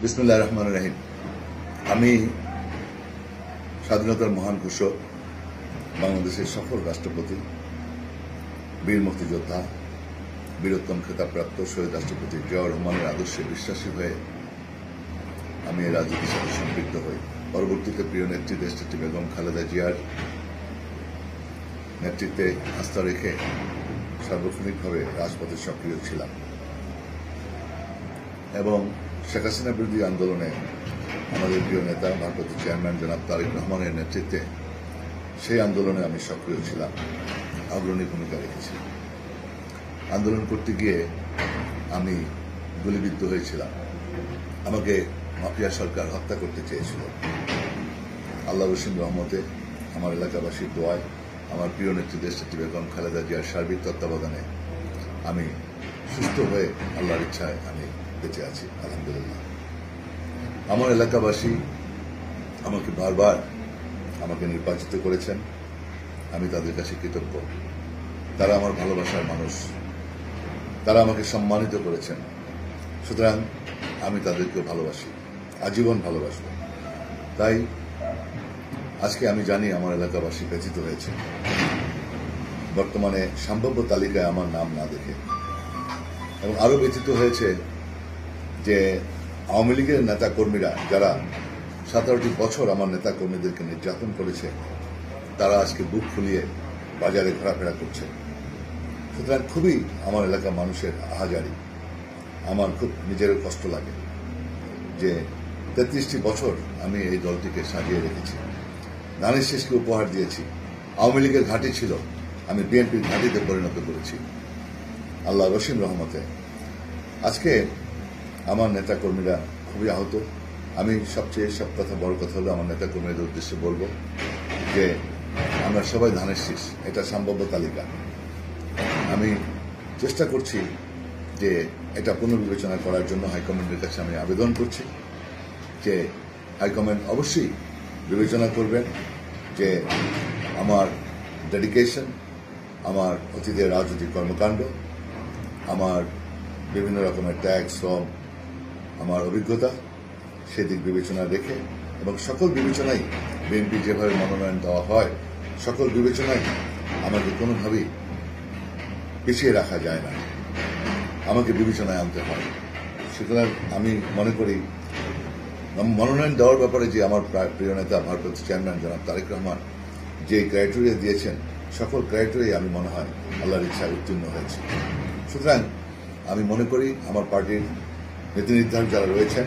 বিসমিল্লাহির রহমানির রহিম। আমি স্বাধীনতার মহান ঘোষক, বাংলাদেশের সফল রাষ্ট্রপতি, বীর মুক্তিযোদ্ধা, বীরোত্তম খেতাবপ্রাপ্ত শহীদ রাষ্ট্রপতি জিয়াউর রহমানের আদর্শে বিশ্বাসী হয়ে আমি এই রাজনীতির সাথে সম্পৃক্ত হই। পরবর্তীতে প্রিয় নেত্রী দেশনেত্রী বেগম খালেদা জিয়ার নেতৃত্বে আস্থা রেখে সার্বক্ষণিকভাবে রাজপথে সক্রিয় ছিলাম এবং শেখ হাসিনা বিরোধী আন্দোলনে আমাদের প্রিয় নেতা ভারপ্রাপ্ত চেয়ারম্যান জনাব তারেক রহমানের নেতৃত্বে সেই আন্দোলনে আমি সক্রিয় ছিলাম, অগ্রণী ভূমিকা রেখেছি। আন্দোলন করতে গিয়ে আমি গুলিবিদ্ধ হয়েছিলাম। আমাকে মাফিয়া সরকার হত্যা করতে চেয়েছিল। আল্লাহ রসিম রহমতে, আমার এলাকাবাসীর দোয়ায়, আমার প্রিয় নেত্রী দেশনেত্রী বেগম খালেদা জিয়ার সার্বিক তত্ত্বাবধানে আমি সুস্থ হয়ে আল্লাহর ইচ্ছায় আমি বেঁচে আছি, আলহামদুলিল্লাহ। আমার এলাকাবাসী আমাকে বারবার নির্বাচিত করেছেন, আমি তাদের কাছে কৃতজ্ঞ। তারা আমার ভালোবাসার মানুষ, তারা আমাকে সম্মানিত করেছেন, সুতরাং আমি তাদেরকেও ভালোবাসি, আজীবন ভালোবাসব। তাই আজকে আমি জানি আমার এলাকাবাসী ব্যথিত হয়েছে বর্তমানে সম্ভাব্য তালিকায় আমার নাম না দেখে, এবং আরো ব্যথিত হয়েছে যে আওয়ামী লীগের নেতা কর্মীরা যারা 17টি বছর আমার নেতা কর্মীদেরকে নির্যাতন করেছে, তারা আজকে বুক ফুলিয়ে বাজারে ঘোরাফেরা করছে। সুতরাং খুবই আমার এলাকার মানুষের আহাজারি, আমার খুব নিজেরও কষ্ট লাগে যে 33টি বছর আমি এই দলটিকে সাজিয়ে রেখেছি, ধানের শীষকে উপহার দিয়েছি। আওয়ামী লীগের ঘাঁটি ছিল, আমি বিএনপির ঘাঁটিতে পরিণত করেছি আল্লাহ রসিম রহমতে। আজকে আমার নেতাকর্মীরা খুবই আহত। আমি সব কথা বড় কথা হলো আমার নেতাকর্মীদের উদ্দেশ্যে বলবো যে আমরা সবাই ধানের শীষ, এটা সম্ভাব্য তালিকা। আমি চেষ্টা করছি যে এটা পুনর্বিবেচনা করার জন্য হাইকমান্ডের কাছে আমি আবেদন করছি যে হাইকমান্ড অবশ্যই বিবেচনা করবেন যে আমার ডেডিকেশন, আমার অতীতের রাজনৈতিক কর্মকাণ্ড, আমার বিভিন্ন রকমের ত্যাগ, শ্রম, আমার অভিজ্ঞতা, সেদিক বিবেচনা রেখে এবং সকল বিবেচনায় বিএনপি যেভাবে মনোনয়ন দেওয়া হয়, সকল বিবেচনায় আমাকে কোনোভাবেই পিছিয়ে রাখা যায় না, আমাকে বিবেচনায় আনতে হয়। সুতরাং আমি মনে করি মনোনয়ন দেওয়ার ব্যাপারে যে আমার প্রিয় নেতা ভারপ্রাপ্ত চেয়ারম্যান জনাব তারেক রহমান যে ক্রাইটেরিয়া দিয়েছেন, সকল ক্রাইটেরিয়া আমি মনে হয় আল্লাহর ইচ্ছায় উত্তীর্ণ হয়েছে। সুতরাং আমি মনে করি আমার পার্টির নীতি নির্ধারক যারা রয়েছেন